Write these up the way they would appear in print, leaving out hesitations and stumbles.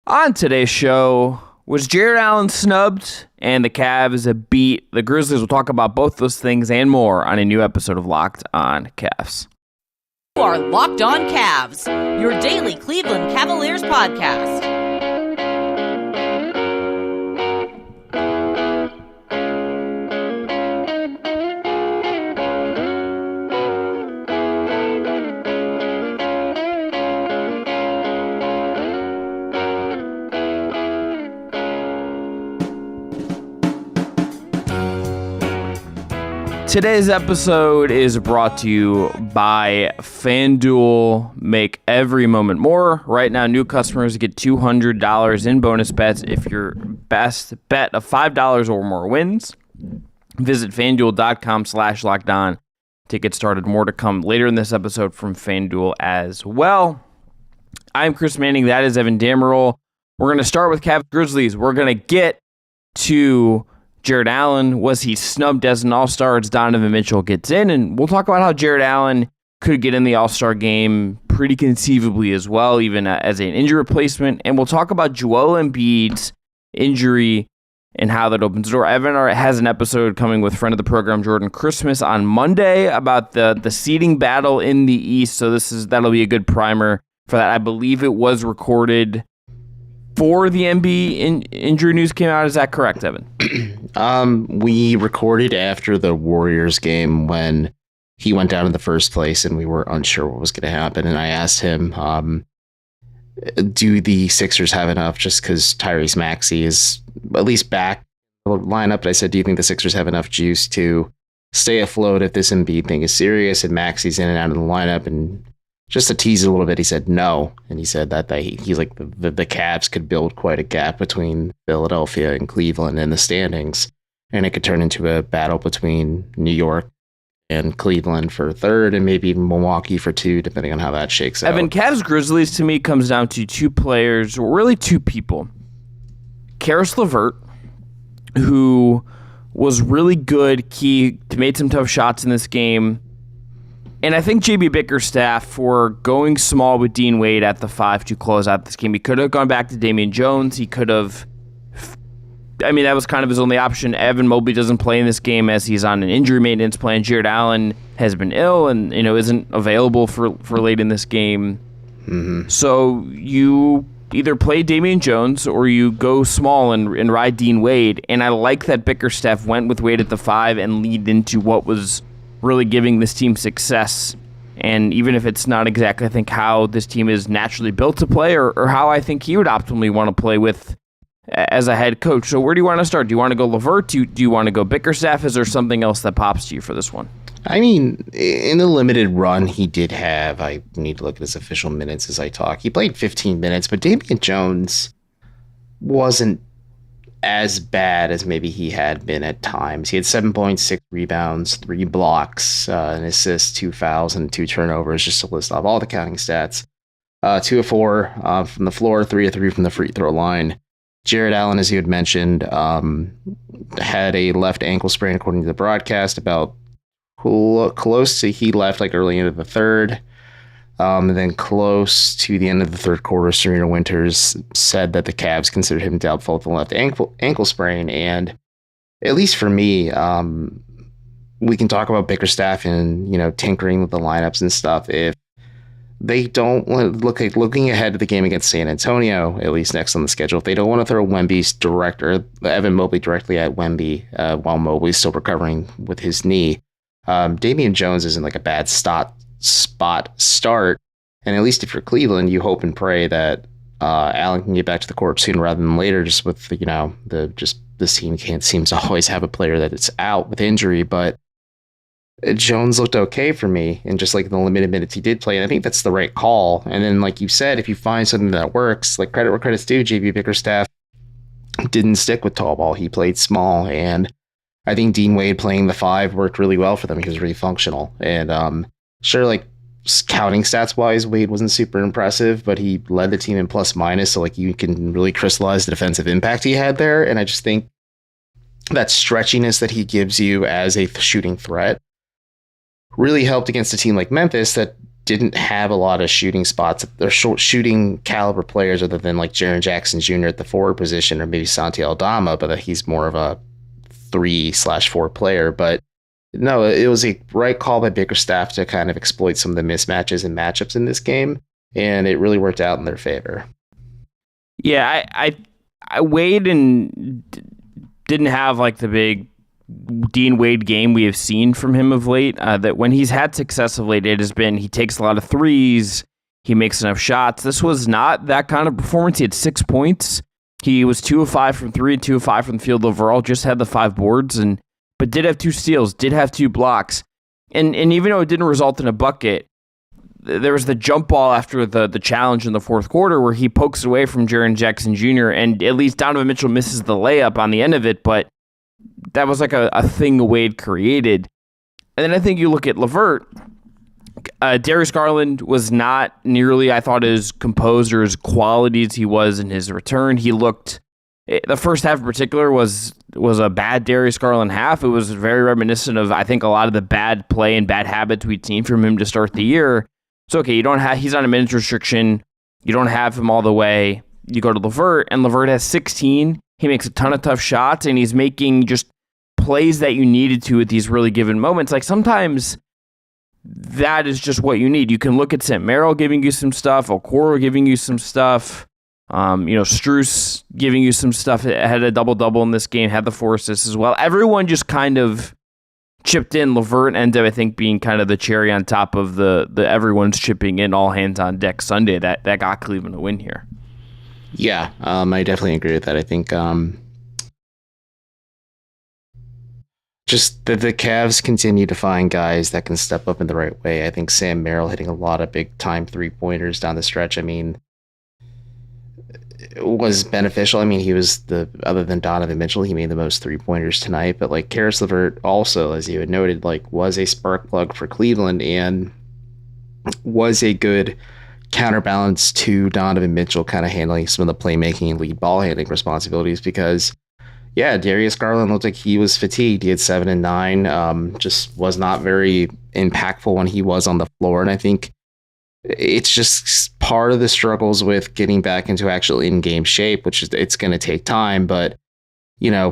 On today's show, was Jarrett Allen snubbed and the Cavs beat the Grizzlies? We'll talk about both those things and more on a new episode of Locked on Cavs. You are Locked on Cavs, your daily Cleveland Cavaliers podcast. Today's episode is brought to you by FanDuel. Make every moment more. Right now, new customers get $200 in bonus bets if your best bet of $5 or more wins. Visit FanDuel.com/lockedon to get started. More to come later in this episode from FanDuel as well. I'm Chris Manning. That is Evan Dammarell. We're going to start with Cavs Grizzlies. We're going to get to Jarrett Allen. Was he snubbed as an all-star? It's Donovan Mitchell gets in, and we'll talk about how Jarrett Allen could get in the all-star game pretty conceivably as well, even as an injury replacement. And we'll talk about Joel Embiid's injury and how that opens the door. Evan has an episode coming with friend of the program, Jordan Christmas, on Monday about the seeding battle in the East. So that'll be a good primer for that. I believe it was recorded before the Embiid injury news came out. Is that correct, Evan? We recorded after the Warriors game when he went down in the first place and we were unsure what was going to happen. And I asked him, do the Sixers have enough, just because Tyrese Maxey is at least back in the lineup? But I said, do you think the Sixers have enough juice to stay afloat if this Embiid thing is serious and Maxey's in and out of the lineup? And just to tease it a little bit, he said no. And he said that he's like the Cavs could build quite a gap between Philadelphia and Cleveland in the standings. And it could turn into a battle between New York and Cleveland for third and maybe even Milwaukee for two, depending on how that shakes out. Evan, Cavs Grizzlies to me comes down to two players, or really two people. Karis LeVert, who was really good, made some tough shots in this game. And I think JB Bickerstaff, for going small with Dean Wade at the 5 to close out this game, he could have gone back to Damian Jones. He could have, that was kind of his only option. Evan Mobley doesn't play in this game as he's on an injury maintenance plan. Jarrett Allen has been ill and isn't available for late in this game. Mm-hmm. So you either play Damian Jones or you go small and ride Dean Wade. And I like that Bickerstaff went with Wade at the 5 and lead into what was really giving this team success. And even if it's not exactly, I think, how this team is naturally built to play or how I think he would optimally want to play with as a head coach. So where do you want to start? Do you want to go LeVert? Do you want to go Bickerstaff? Is there something else that pops to you for this one? I mean, in the limited run he did have, I need to look at his official minutes as I talk. He played 15 minutes, but Damian Jones wasn't as bad as maybe he had been at times. He had 7.6 rebounds, 3 blocks, an assist, 2 fouls, and 2 turnovers, just to list off all the counting stats. 2 of 4 from the floor, 3 of 3 from the free throw line. Jarrett Allen, as you had mentioned, had a left ankle sprain, according to the broadcast, about close to he left like early into the third. And then close to the end of the third quarter, Serena Winters said that the Cavs considered him doubtful with the left ankle sprain. And at least for me, we can talk about Bickerstaff and, tinkering with the lineups and stuff. If they don't looking ahead to the game against San Antonio, at least next on the schedule, if they don't want to throw Evan Mobley directly at Wemby while Mobley's still recovering with his knee, Damian Jones isn't like a bad spot start, and at least if you're Cleveland, you hope and pray that Allen can get back to the court sooner rather than later. Just with this team can't seem to always have a player that it's out with injury, but Jones looked okay for me, and just like the limited minutes he did play, and I think that's the right call. And then, like you said, if you find something that works, like credit where credit's due, JB Bickerstaff didn't stick with tall ball; he played small, and I think Dean Wade playing the 5 worked really well for them. He was really functional, and sure, like counting stats wise, Wade wasn't super impressive, but he led the team in plus minus. So like you can really crystallize the defensive impact he had there. And I just think that stretchiness that he gives you as a shooting threat really helped against a team like Memphis that didn't have a lot of shooting spots. They're short shooting caliber players other than like Jaren Jackson Jr. at the forward position or maybe Santi Aldama, but he's more of a 3/4 player. But no, it was a right call by Bickerstaff to kind of exploit some of the mismatches and matchups in this game, and it really worked out in their favor. Yeah, I Wade and didn't have like the big Dean Wade game we have seen from him of late. That when he's had success of late, it has been he takes a lot of threes, he makes enough shots. This was not that kind of performance. He had 6 points. He was 2 of 5 from 3, 2 of 5 from the field overall. Just had the 5 boards, but did have 2 steals, did have 2 blocks, and even though it didn't result in a bucket, there was the jump ball after the challenge in the fourth quarter where he pokes away from Jaren Jackson Jr. and at least Donovan Mitchell misses the layup on the end of it, but that was like a thing Wade created. And then I think you look at LeVert. Darius Garland was not nearly, I thought, as composed or as quality as he was in his return. He looked, the first half in particular was a bad Darius Garland half. It was very reminiscent of, I think, a lot of the bad play and bad habits we'd seen from him to start the year. So, okay, he's on a minutes restriction. You don't have him all the way. You go to LeVert, and LeVert has 16. He makes a ton of tough shots, and he's making just plays that you needed to at these really given moments. Like, sometimes that is just what you need. You can look at Sam Merrill giving you some stuff, Okoro giving you some stuff, Strus giving you some stuff. Had a double-double in this game, had the 4 assists as well. Everyone just kind of chipped in. LeVert ended up, I think, being kind of the cherry on top of the everyone's chipping in, all hands on deck Sunday that got Cleveland a win here. Yeah, I definitely agree with that. I think just that the Cavs continue to find guys that can step up in the right way. I think Sam Merrill hitting a lot of big-time three-pointers down the stretch. I mean, it was beneficial. I mean, he was other than Donovan Mitchell, he made the most three-pointers tonight. But like Caris LeVert also, as you had noted, like was a spark plug for Cleveland and was a good counterbalance to Donovan Mitchell kind of handling some of the playmaking and lead ball handling responsibilities because, yeah, Darius Garland looked like he was fatigued. He had 7 and 9, just was not very impactful when he was on the floor. And I think it's just part of the struggles with getting back into actual in-game shape, which is it's going to take time. But,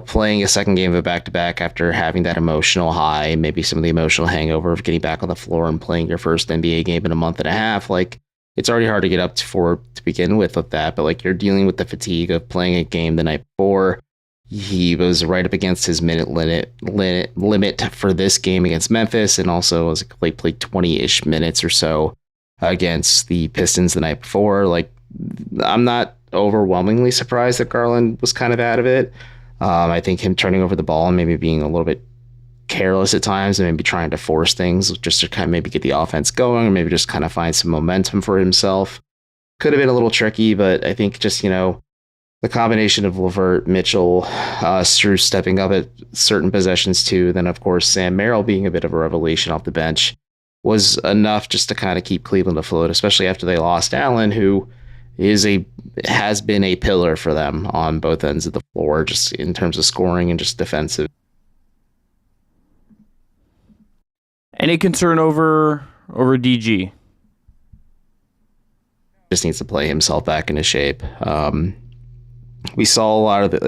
playing a second game of a back-to-back after having that emotional high, maybe some of the emotional hangover of getting back on the floor and playing your first NBA game in a month and a half, like, it's already hard to get up to begin with that. But, like, you're dealing with the fatigue of playing a game the night before. He was right up against his minute limit for this game against Memphis, and also played 20-ish minutes or so against the Pistons the night before. Like, I'm not overwhelmingly surprised that Garland was kind of out of it. I think him turning over the ball and maybe being a little bit careless at times and maybe trying to force things just to kind of maybe get the offense going or maybe just kind of find some momentum for himself could have been a little tricky. But I think just, the combination of LeVert, Mitchell, Strus stepping up at certain possessions too, then of course Sam Merrill being a bit of a revelation off the bench was enough just to kind of keep Cleveland afloat, especially after they lost Allen, who has been a pillar for them on both ends of the floor, just in terms of scoring and just defensive. Any concern over DG? Just needs to play himself back into shape. We saw a lot of it.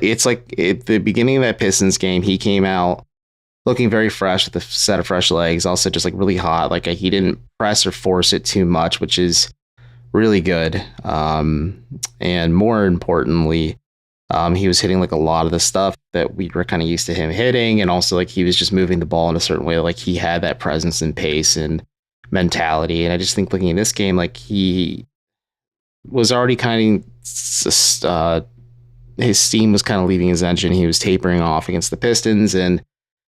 It's like at the beginning of that Pistons game, he came out looking very fresh with a set of fresh legs, also just like really hot. Like he didn't press or force it too much, which is really good. And more importantly, he was hitting like a lot of the stuff that we were kind of used to him hitting. And also like he was just moving the ball in a certain way. Like he had that presence and pace and mentality. And I just think looking at this game, like he was already kind of, his steam was kind of leaving his engine. He was tapering off against the Pistons, and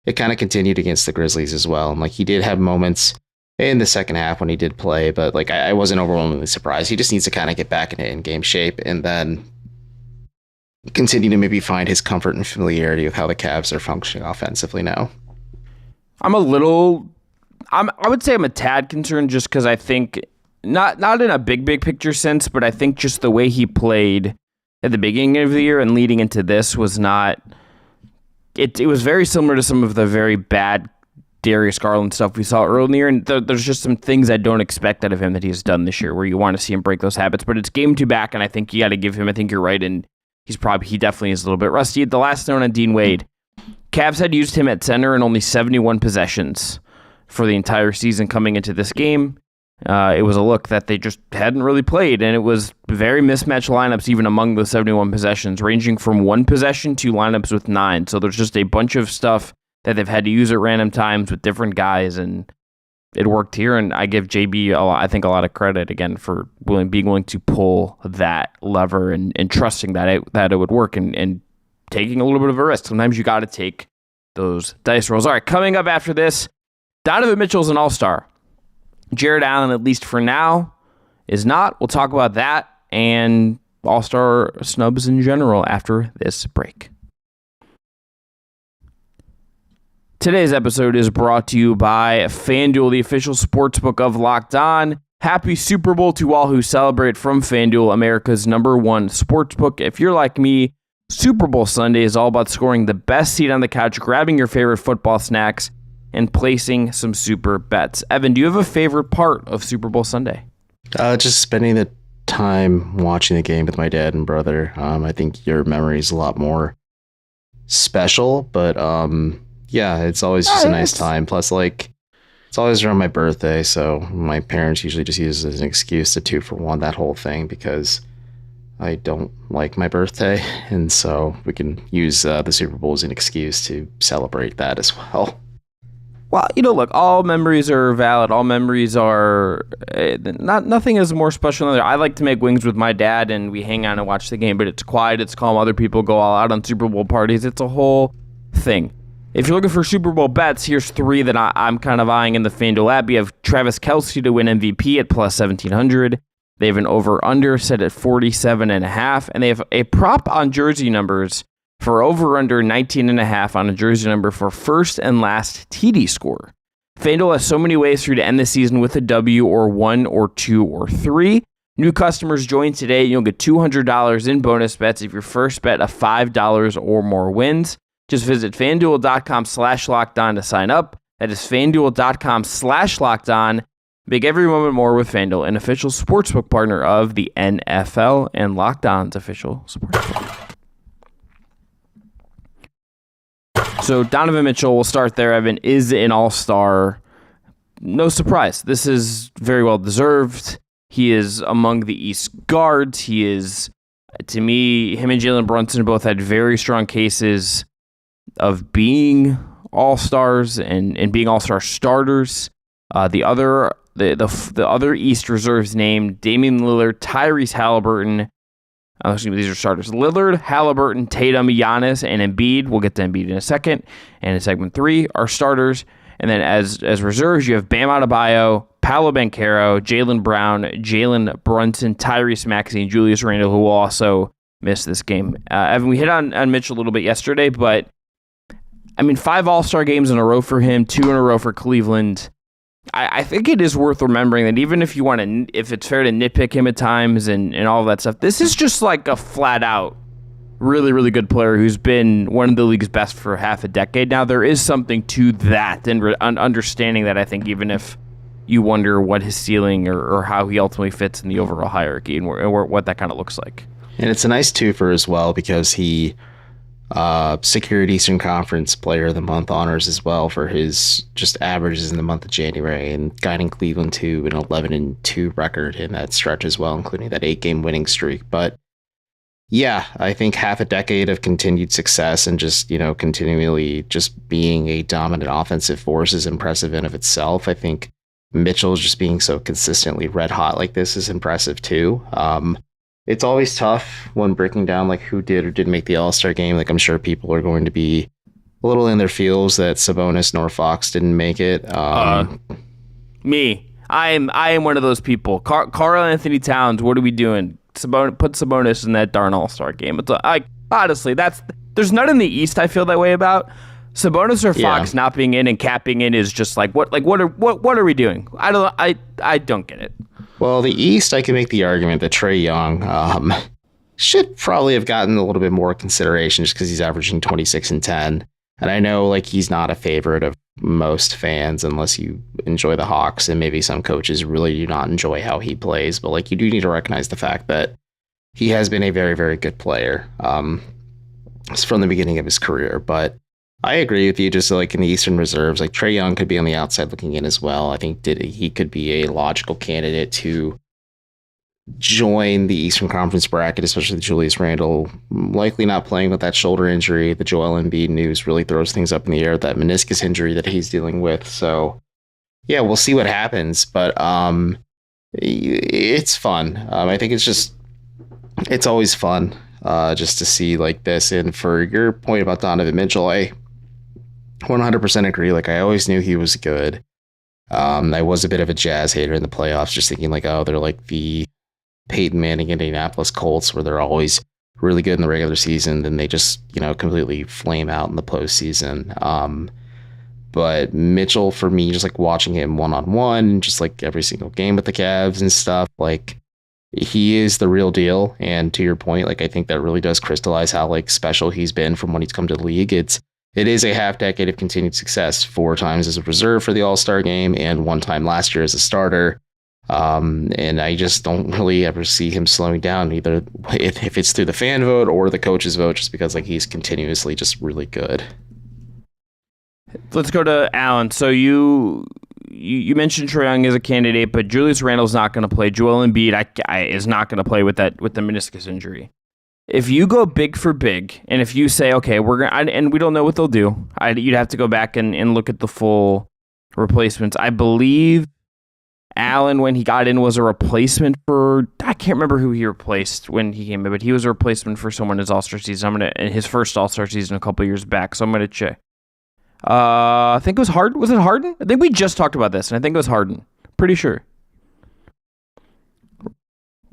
it kind of continued against the Grizzlies as well. And like he did have moments in the second half when he did play, but like I wasn't overwhelmingly surprised. He just needs to kind of get back into in-game shape and then continue to maybe find his comfort and familiarity with how the Cavs are functioning offensively now. I would say I'm a tad concerned just because I think not in a big picture sense, but I think just the way he played at the beginning of the year and leading into this was not. It was very similar to some of the very bad Darius Garland stuff we saw earlier in the year, and there's just some things I don't expect out of him that he's done this year where you want to see him break those habits. But it's game 2 back, and I think you got to give him, I think you're right, and he definitely is a little bit rusty. The last note on Dean Wade, Cavs had used him at center in only 71 possessions for the entire season coming into this game. It was a look that they just hadn't really played, and it was very mismatched lineups even among the 71 possessions, ranging from 1 possession to lineups with 9. So there's just a bunch of stuff that they've had to use at random times with different guys, and it worked here. And I give JB a lot of credit again for being willing to pull that lever and trusting that it would work and taking a little bit of a risk. Sometimes you got to take those dice rolls. All right, coming up after this, Donovan Mitchell's an all-star. Jarrett Allen, at least for now, is not. We'll talk about that and all-star snubs in general after this break. Today's episode is brought to you by FanDuel, the official sportsbook of Locked On. Happy Super Bowl to all who celebrate from FanDuel, America's #1 sportsbook. If you're like me, Super Bowl Sunday is all about scoring the best seat on the couch, grabbing your favorite football snacks, and placing some super bets. Evan, do you have a favorite part of Super Bowl Sunday? Just spending the time watching the game with my dad and brother. I think your memory is a lot more special, but yeah, it's always just a nice time. Plus, like, it's always around my birthday, so my parents usually just use it as an excuse to 2-for-1 that whole thing because I don't like my birthday, and so we can use the Super Bowl as an excuse to celebrate that as well. Well, look, all memories are valid. All memories are nothing is more special than the other. I like to make wings with my dad, and we hang out and watch the game, but it's quiet, it's calm. Other people go all out on Super Bowl parties. It's a whole thing. If you're looking for Super Bowl bets, here's 3 that I'm kind of eyeing in the FanDuel app. You have Travis Kelce to win MVP at plus 1,700. They have an over-under set at 47.5, and they have a prop on jersey numbers for over-under 19.5 on a jersey number for first and last TD score. FanDuel has so many ways for you to end the season with a W or 1 or 2 or 3. New customers join today. You'll get $200 in bonus bets if your first bet of $5 or more wins. Just visit FanDuel.com/LockedOn to sign up. That is FanDuel.com/LockedOn. Make every moment more with FanDuel, an official sportsbook partner of the NFL and Locked On's official sportsbook. So Donovan Mitchell, we'll start there, Evan, is an all-star. No surprise. This is very well deserved. He is among the East guards. He is, to me, him and Jalen Brunson both had very strong cases of being all-stars and being all-star starters. The other East reserves named Damian Lillard, Tyrese Halliburton. Excuse me, these are starters. Lillard, Halliburton, Tatum, Giannis, and Embiid. We'll get to Embiid in a second. And in segment 3 are starters. And then as reserves, you have Bam Adebayo, Paolo Banchero, Jaylen Brown, Jalen Brunson, Tyrese Maxey, and Julius Randle, who will also miss this game. Evan, we hit on Mitchell a little bit yesterday, but 5 All-Star games in a row for him, 2 in a row for Cleveland. I think it is worth remembering that even if if it's fair to nitpick him at times and all of that stuff, this is just like a flat-out really, really good player who's been one of the league's best for half a decade now. There is something to that and understanding that, I think, even if you wonder what his ceiling or how he ultimately fits in the overall hierarchy and what that kind of looks like. And it's a nice twofer as well because he secured Eastern Conference Player of the Month honors as well for his just averages in the month of January and guiding Cleveland to an 11-2 record in that stretch as well, including that 8-game winning streak. But yeah, I think half a decade of continued success and just, continually just being a dominant offensive force is impressive in of itself. I think Mitchell's just being so consistently red hot like this is impressive too. It's always tough when breaking down like who did or didn't make the All-Star game. Like I'm sure people are going to be a little in their feels that Sabonis nor Fox didn't make it. Me, I am one of those people. Karl Anthony Towns, what are we doing? Put Sabonis in that darn All-Star game. It's honestly, there's none in the East I feel that way about. Sabonis or Fox not being in and capping in is just what are we doing? I don't get it. Well, the East, I can make the argument that Trae Young should probably have gotten a little bit more consideration just because he's averaging 26 and 10. And I know he's not a favorite of most fans, unless you enjoy the Hawks, and maybe some coaches really do not enjoy how he plays. But like, you do need to recognize the fact that he has been a very, very good player from the beginning of his career. But I agree with you. Just like in the Eastern reserves, like Trae Young could be on the outside looking in as well. I think he could be a logical candidate to join the Eastern Conference bracket, especially Julius Randle likely not playing with that shoulder injury. The Joel Embiid news really throws things up in the air, that meniscus injury that he's dealing with. So yeah, we'll see what happens, but it's fun. I think it's always fun just to see like this. And for your point about Donovan Mitchell, I 100% agree. Like, I always knew he was good. I was a bit of a Jazz hater in the playoffs, just thinking like, oh, they're like the Peyton Manning Indianapolis Colts, where they're always really good in the regular season, then they just, completely flame out in the postseason. But Mitchell, for me, just like watching him one-on-one, just like every single game with the Cavs and stuff, like, he is the real deal. And to your point, like, I think that really does crystallize how like special he's been from when he's come to the league. It is a half decade of continued success, 4 times as a reserve for the All-Star game and 1 time last year as a starter. And I just don't really ever see him slowing down, either if it's through the fan vote or the coach's vote, just because like he's continuously just really good. Let's go to Allen. So you mentioned Trae Young as a candidate, but Julius Randle's not going to play. Joel Embiid is not going to play with the meniscus injury. If you go big for big, and if you say, okay, we're going, and we don't know what they'll do, you'd have to go back and look at the full replacements. I believe Allen, when he got in, was a replacement for, I can't remember who he replaced when he came in, but he was a replacement for someone in his All-Star season. In his first All-Star season a couple years back, so I'm going to check. I think it was Harden. Was it Harden? I think we just talked about this, and I think it was Harden. Pretty sure.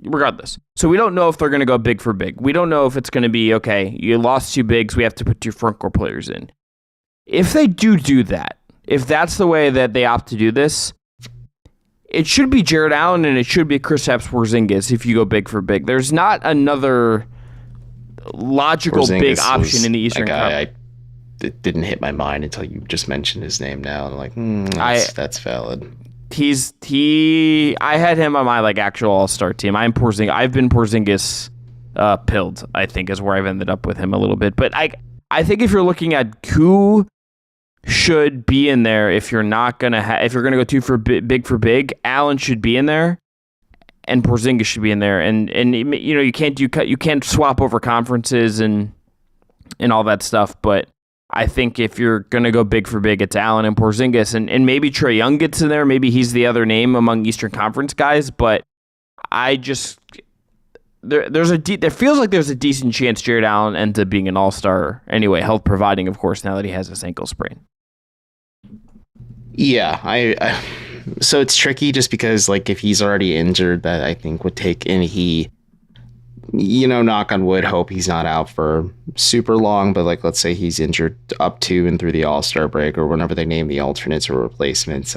Regardless. So we don't know if they're going to go big for big. We don't know if it's going to be, okay, you lost 2 bigs, we have to put 2 front court players in. If they do that, if that's the way that they opt to do this, it should be Jarrett Allen and it should be Kristaps Porzingis if you go big for big. There's not another logical Porzingis big option in the Eastern Conference. It didn't hit my mind until you just mentioned his name now. I'm like, that's valid. I had him on my like actual all-star team. I've been Porzingis pilled, I think, is where I've ended up with him a little bit. But I think if you're looking at who should be in there, if you're not gonna if you're gonna go big for big, Allen should be in there, and Porzingis should be in there, and you can't swap over conferences and all that stuff. But I think if you're gonna go big for big, it's Allen and Porzingis, and maybe Trae Young gets in there. Maybe he's the other name among Eastern Conference guys. But I just there feels like there's a decent chance Jarrett Allen ends up being an all-star anyway, health providing, of course, now that he has this ankle sprain. Yeah, so it's tricky just because like if he's already injured, that I think would take, and he, knock on wood, hope he's not out for super long, but like let's say he's injured up to and through the All-Star break or whenever they name the alternates or replacements.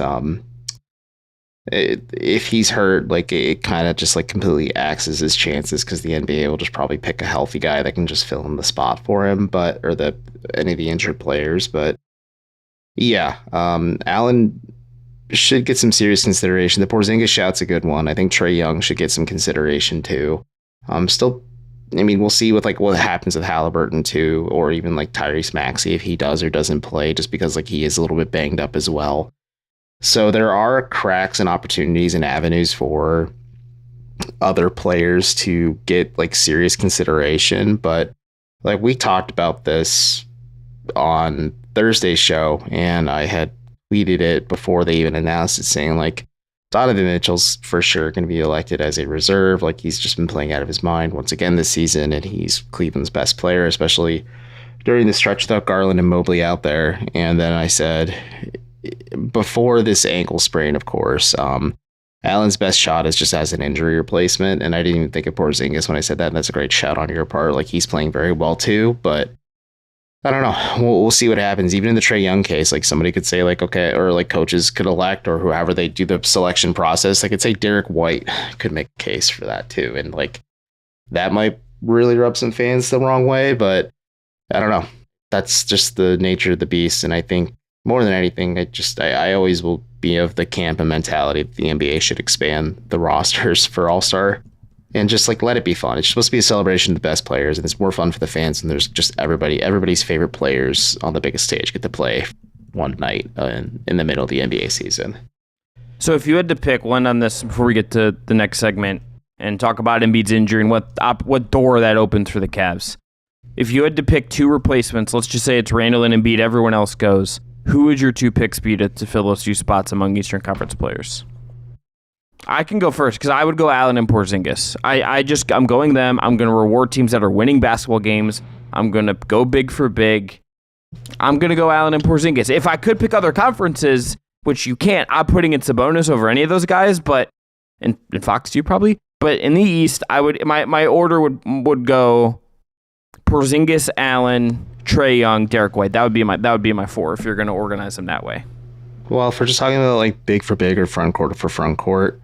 If he's hurt, like it kind of just like completely axes his chances, because the NBA will just probably pick a healthy guy that can just fill in the spot for him, or any of the injured players. But yeah, Allen should get some serious consideration. The Porzingis shout's a good one. I think Trae Young should get some consideration too. We'll see with like what happens with Halliburton too, or even like Tyrese Maxey if he does or doesn't play, just because like he is a little bit banged up as well. So there are cracks and opportunities and avenues for other players to get like serious consideration. But like we talked about this on Thursday's show, and I had tweeted it before they even announced it, saying like Donovan Mitchell's for sure going to be elected as a reserve. Like he's just been playing out of his mind once again this season, and he's Cleveland's best player, especially during the stretch without Garland and Mobley out there. And then I said, before this ankle sprain, of course, Allen's best shot is just as an injury replacement. And I didn't even think of Porzingis when I said that. And that's a great shout on your part. Like he's playing very well too, but I don't know. We'll see what happens. Even in the Trae Young case, like somebody could say like, okay, or like coaches could elect, or whoever they do the selection process, they could say Derek White could make a case for that too. And like that might really rub some fans the wrong way, but I don't know. That's just the nature of the beast. And I think more than anything, I always will be of the camp and mentality that the NBA should expand the rosters for All-Star and just like let it be fun. It's supposed to be a celebration of the best players, and it's more fun for the fans. And there's just everybody's favorite players on the biggest stage get to play one night in the middle of the NBA season. So if you had to pick one on this before we get to the next segment and talk about Embiid's injury and what door that opens for the Cavs, if you had to pick two replacements, let's just say it's Randall and Embiid, everyone else goes, who would your two picks be to fill those two spots among Eastern Conference players? I can go first because I would go Allen and Porzingis. I'm going them. I'm going to reward teams that are winning basketball games. I'm going to go big for big. I'm going to go Allen and Porzingis. If I could pick other conferences, which you can't, I'm putting in Sabonis over any of those guys, but and Fox too probably. But in the East, I would my order would go Porzingis, Allen, Trae Young, Derek White. That would be my four if you're going to organize them that way. Well, if we're just talking about like big for big or front court for front court,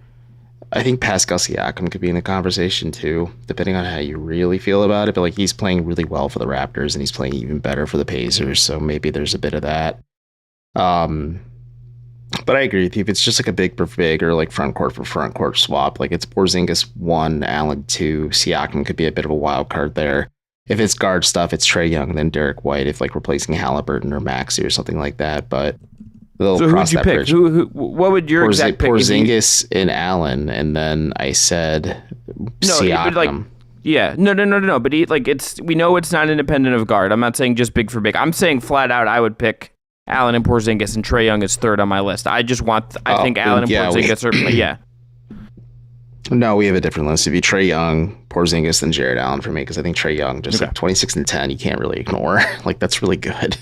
I think Pascal Siakam could be in the conversation too, depending on how you really feel about it. But like he's playing really well for the Raptors and he's playing even better for the Pacers, so maybe there's a bit of that. But I agree with you. If it's just like a big for big or like front court for front court swap, like it's Porzingis 1, Allen 2, Siakam could be a bit of a wild card there. If it's guard stuff, it's Trae Young, then Derek White, if like replacing Halliburton or Maxey or something like that. But so who'd you pick? What would your exact pick? Porzingis and Allen, and then I said Siakam. No. But we know it's not independent of guard. I'm not saying just big for big. I'm saying flat out I would pick Allen and Porzingis, and Trae Young is third on my list. I think Allen and Porzingis are No, we have a different list. It'd be Trae Young, Porzingis, then Jarrett Allen for me, because I think Trae Young like 26 and 10, you can't really ignore. Like that's really good.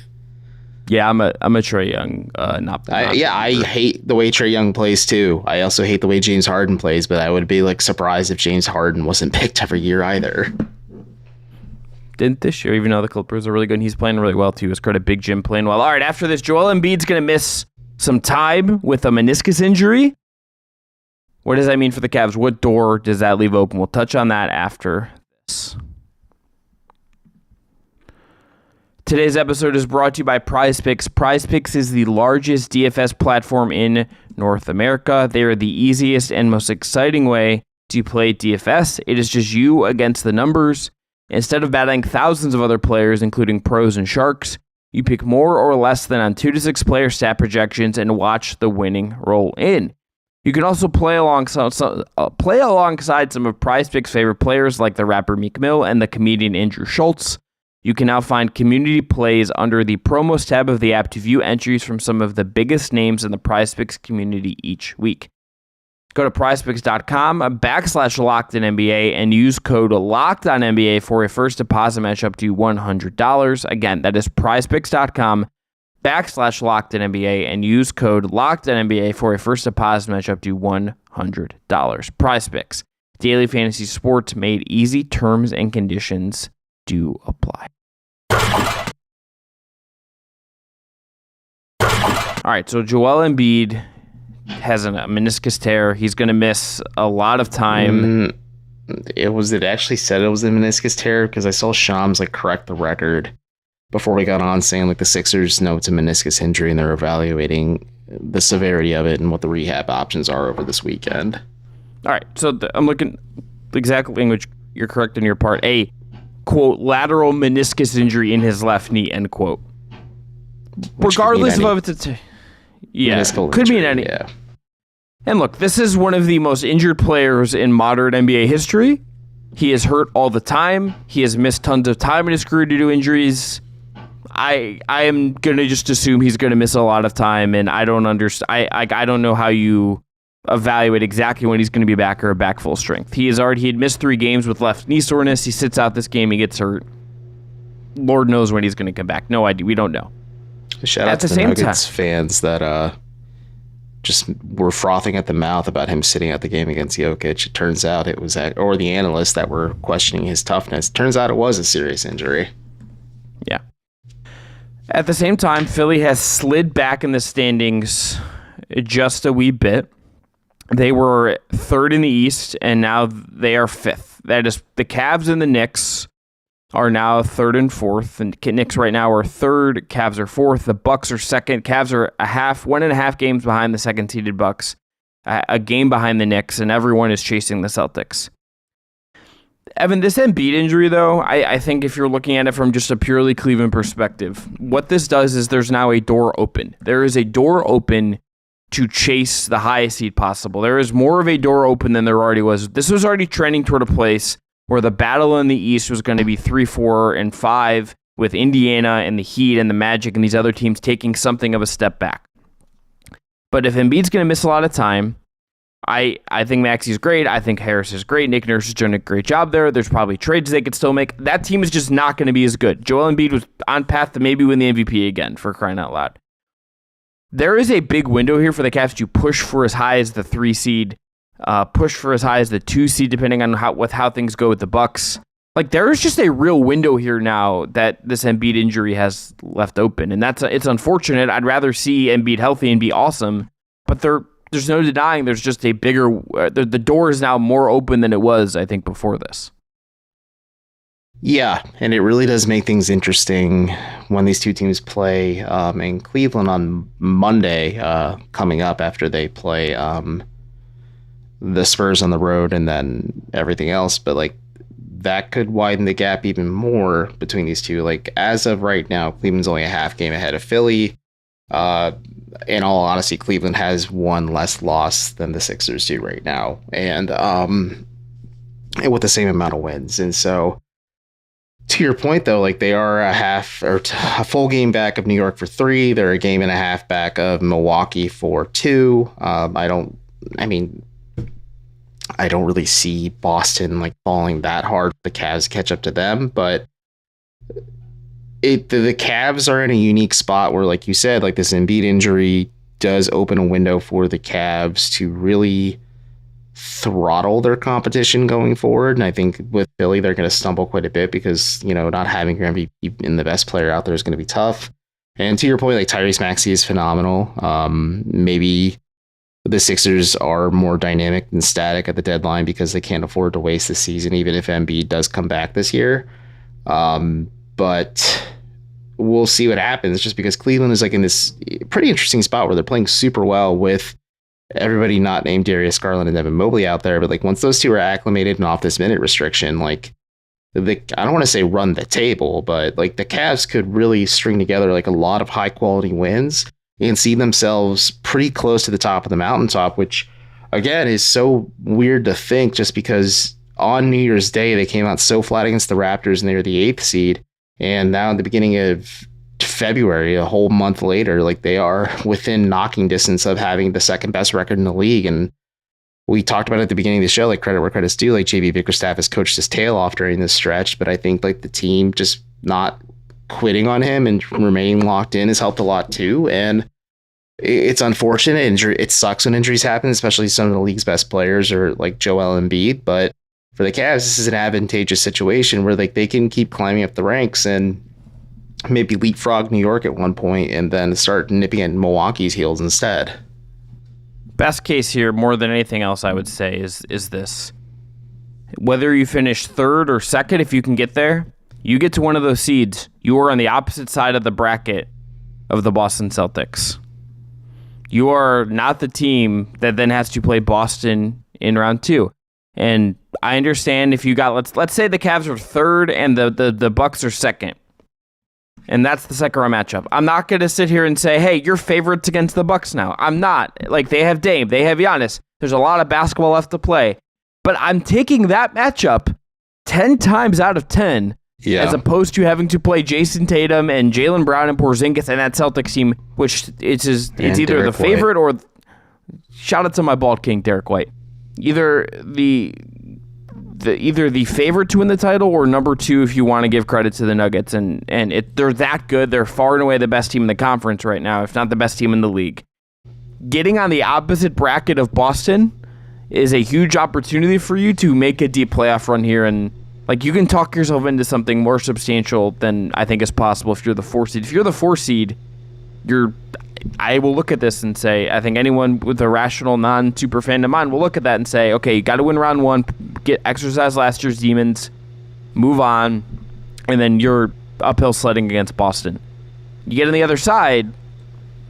Yeah, I'm a Trae Young. I hate the way Trae Young plays too. I also hate the way James Harden plays, but I would be like surprised if James Harden wasn't picked every year either. Didn't this year, even though the Clippers are really good, and he's playing really well too. His credit, Big Jim playing well. All right, after this, Joel Embiid's going to miss some time with a meniscus injury. What does that mean for the Cavs? What door does that leave open? We'll touch on that after this. Today's episode is brought to you by PrizePicks. PrizePicks is the largest DFS platform in North America. They are the easiest and most exciting way to play DFS. It is just you against the numbers. Instead of battling thousands of other players, including pros and sharks, you pick more or less than on 2 to 6 player stat projections and watch the winning roll in. You can also play alongside some of PrizePicks' favorite players like the rapper Meek Mill and the comedian Andrew Schultz. You can now find community plays under the promos tab of the app to view entries from some of the biggest names in the PrizePicks community each week. Go to prizepicks.com/LockedOnNBA and use code LockedOnNBA for a first deposit match up to $100. Again, that is prizepicks.com/LockedOnNBA and use code LockedOnNBA for a first deposit match up to $100. PrizePicks, daily fantasy sports made easy. Terms and conditions do apply. All right, so Joel Embiid has a meniscus tear. He's going to miss a lot of time. It actually said it was a meniscus tear because I saw Shams correct the record before we got on, saying the Sixers know it's a meniscus injury and they're evaluating the severity of it and what the rehab options are over this weekend. All right, so I'm looking the exact language. You're correct on your part. A quote lateral meniscus injury in his left knee, end quote. Regardless of if it's could be in any. Yeah. And look, this is one of the most injured players in modern NBA history. He is hurt all the time. He has missed tons of time in his career due to injuries. I am gonna just assume he's gonna miss a lot of time, and I don't understand. I don't know how you evaluate exactly when he's going to be back or back full strength. He had missed 3 games with left knee soreness. He sits out this game. He gets hurt. Lord knows when he's going to come back. No idea. We don't know. Shout out to the Nuggets fans that just were frothing at the mouth about him sitting out the game against Jokic. It turns out it was, or the analysts that were questioning his toughness. Turns out it was a serious injury. Yeah. At the same time, Philly has slid back in the standings just a wee bit. They were 3rd in the East, and now they are 5th. That is the Cavs and the Knicks are now third and fourth, and Knicks right now are third. Cavs are fourth. The Bucks are second. Cavs are 1.5 games behind the second-seeded Bucks, a game behind the Knicks, and everyone is chasing the Celtics. Evan, this Embiid injury, though, I think if you're looking at it from just a purely Cleveland perspective, what this does is there's now a door open. There is a door open to chase the highest seed possible. There is more of a door open than there already was. This was already trending toward a place where the battle in the East was going to be 3, 4, and 5, with Indiana and the Heat and the Magic and these other teams taking something of a step back. But if Embiid's going to miss a lot of time, I think Maxey's great. I think Harris is great. Nick Nurse is doing a great job there. There's probably trades they could still make. That team is just not going to be as good. Joel Embiid was on path to maybe win the MVP again, for crying out loud. There is a big window here for the Cavs to push for as high as the 3 seed, push for as high as the 2 seed, depending on how things go with the Bucks. Like, there is just a real window here now that this Embiid injury has left open, and it's unfortunate. I'd rather see Embiid healthy and be awesome, but there's no denying there's just a bigger... the door is now more open than it was, I think, before this. Yeah, and it really does make things interesting when these two teams play in Cleveland on Monday, coming up after they play the Spurs on the road and then everything else. But, like, that could widen the gap even more between these two. Like, as of right now, Cleveland's only a half game ahead of Philly. In all honesty, Cleveland has one less loss than the Sixers do right now, and with the same amount of wins. And so, to your point, though, like, they are a full game back of New York for 3. They're a game and a half back of Milwaukee for 2. I don't really see Boston like falling that hard for the Cavs to catch up to them, but the Cavs are in a unique spot where, like you said, like, this Embiid injury does open a window for the Cavs to really throttle their competition going forward. And I think with Philly, they're going to stumble quite a bit because, not having your MVP and the best player out there is going to be tough. And to your point, like, Tyrese Maxey is phenomenal. Maybe the Sixers are more dynamic and static at the deadline because they can't afford to waste the season, even if Embiid does come back this year. But we'll see what happens, just because Cleveland is like in this pretty interesting spot where they're playing super well with everybody not named Darius Garland and Evan Mobley out there. But, like, once those two are acclimated and off this minute restriction, like, I don't want to say run the table, but, like, the Cavs could really string together like a lot of high quality wins and see themselves pretty close to the top of the mountaintop, which again is so weird to think, just because on New Year's Day they came out so flat against the Raptors and they were the 8th seed. And now in the beginning of February, a whole month later, like, they are within knocking distance of having the second best record in the league. And we talked about it at the beginning of the show, like, credit where credit's due. Like, JB Bickerstaff has coached his tail off during this stretch, but I think, like, the team just not quitting on him and remaining locked in has helped a lot too. And it's unfortunate. It sucks when injuries happen, especially some of the league's best players or like Joel Embiid. But for the Cavs, this is an advantageous situation where, like, they can keep climbing up the ranks and maybe leapfrog New York at one point and then start nipping at Milwaukee's heels instead. Best case here, more than anything else, I would say, is this. Whether you finish third or second, if you can get there, you get to one of those seeds, you are on the opposite side of the bracket of the Boston Celtics. You are not the team that then has to play Boston in round 2. And I understand if you got, let's say the Cavs are third and the Bucks are second. And that's the second round matchup. I'm not going to sit here and say, hey, you're favorites against the Bucks now. I'm not. Like, they have Dame, they have Giannis. There's a lot of basketball left to play. But I'm taking that matchup 10 times out of 10 as opposed to having to play Jason Tatum and Jaylen Brown and Porzingis and that Celtics team, which it's either Derek the favorite White. Or shout out to my bald king, Derek White. Either the favorite to win the title or number 2 if you want to give credit to the Nuggets. And they're that good. They're far and away the best team in the conference right now, if not the best team in the league. Getting on the opposite bracket of Boston is a huge opportunity for you to make a deep playoff run here. And, like, you can talk yourself into something more substantial than I think is possible if you're the 4 seed. If you're the 4 seed, I will look at this and say, I think anyone with a rational, non-super fandom mind will look at that and say, okay, you got to win round 1, exercise last year's demons, move on. and then you're uphill sledding against Boston. You get on the other side,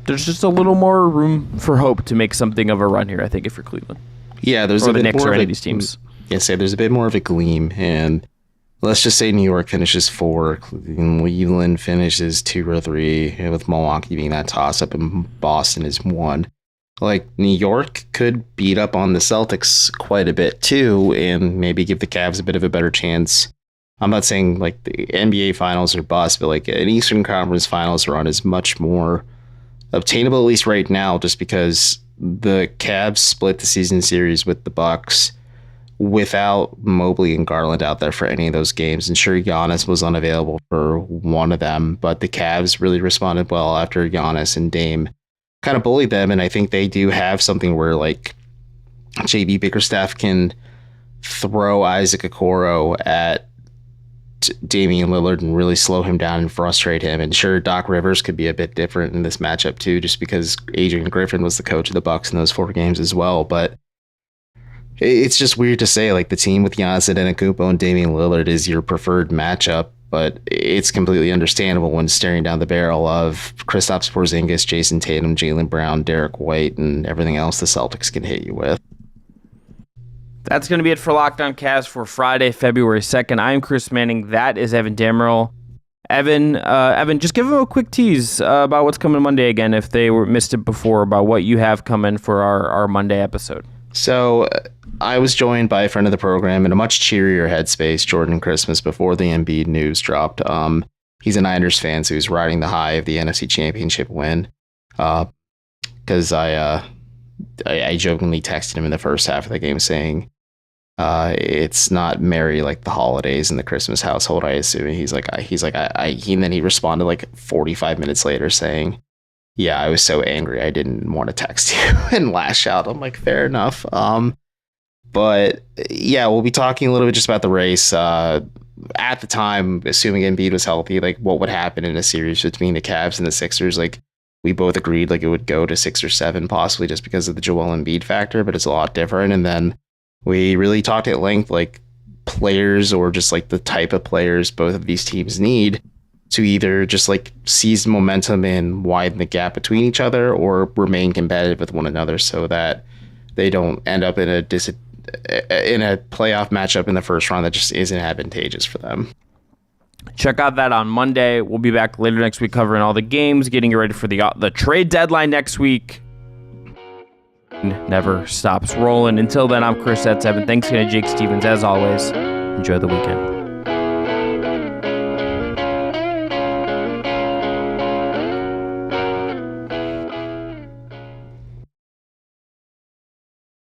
there's just a little more room for hope to make something of a run here, I think, if you're Cleveland. Yeah, there's or a the bit Knicks more or of any a, of these teams. there's a bit more of a gleam, and let's just say New York finishes 4, Cleveland finishes 2 or 3, with Milwaukee being that toss-up, and Boston is 1. Like, New York could beat up on the Celtics quite a bit, too, and maybe give the Cavs a bit of a better chance. I'm not saying, like, the NBA Finals are bust, but, like, an Eastern Conference Finals run is much more obtainable, at least right now, just because the Cavs split the season series with the Bucks without Mobley and Garland out there for any of those games. And sure, Giannis was unavailable for one of them, but the Cavs really responded well after Giannis and Dame kind of bullied them. And I think they do have something where, like, JB Bickerstaff can throw Isaac Okoro at Damian Lillard and really slow him down and frustrate him. And sure, Doc Rivers could be a bit different in this matchup too, just because Adrian Griffin was the coach of the Bucks in those 4 games as well. But it's just weird to say, like, the team with Giannis Antetokounmpo and Damian Lillard is your preferred matchup, but it's completely understandable when staring down the barrel of Kristaps Porzingis, Jason Tatum, Jaylen Brown, Derek White, and everything else the Celtics can hit you with. That's going to be it for Locked On Cavs for Friday, February 2nd. I'm Chris Manning. That is Evan Dammarell. Evan, just give them a quick tease about what's coming Monday again, if they missed it before, about what you have coming for our Monday episode. So I was joined by a friend of the program in a much cheerier headspace, Jordan Christmas, before the Embiid news dropped. He's a Niners fan, so he's riding the high of the NFC Championship win. Because I jokingly texted him in the first half of the game saying, it's not merry like the holidays in the Christmas household, I assume. And then he responded like 45 minutes later saying, yeah, I was so angry I didn't want to text you and lash out. I'm like, fair enough. But yeah, we'll be talking a little bit just about the race. At the time, assuming Embiid was healthy, like, what would happen in a series between the Cavs and the Sixers? Like, we both agreed like it would go to 6 or 7 possibly just because of the Joel Embiid factor, but it's a lot different. And then we really talked at length, like, players or just like the type of players both of these teams need to either just like seize momentum and widen the gap between each other or remain competitive with one another so that they don't end up in a playoff matchup in the first round that just isn't advantageous for them. Check out that on Monday. We'll be back later next week covering all the games, getting you ready for the trade deadline next week. Never stops rolling. Until then, I'm Chris. That's Evan. Thanks again to Jake Stevens. As always, enjoy the weekend.